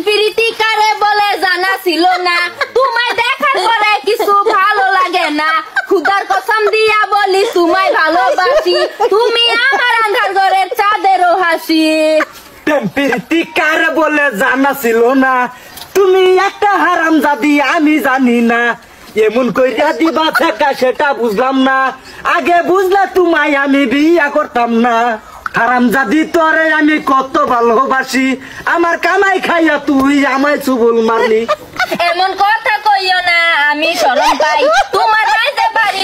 প্রীতি কারে বলে জানা ছিল না, তোমায় দেখার পরে কিছু ভালো লাগে না, খুদার কসম দিয়া বলি তোমায় ভালোবাসি, তুমি আমার আন্ধার ঘরের চাঁদেরও হাসি। প্রীতি কারে বলে জানা ছিল না, তুমি একটা হারামজাদি আমি জানি না, এমন কইরা দিবা ঠেকা সেটা বুঝলাম না, আগে বুঝলে তোমায় আমি বিয়া করতাম না। হারামজাদি তোরে আমি কত ভালোবাসি, আমার কামাই খাইয়া তুই আমায় চুবুল মারলি। এমন কথা কইও না, আমি শরম পাই, তোমার যাইতে পারি।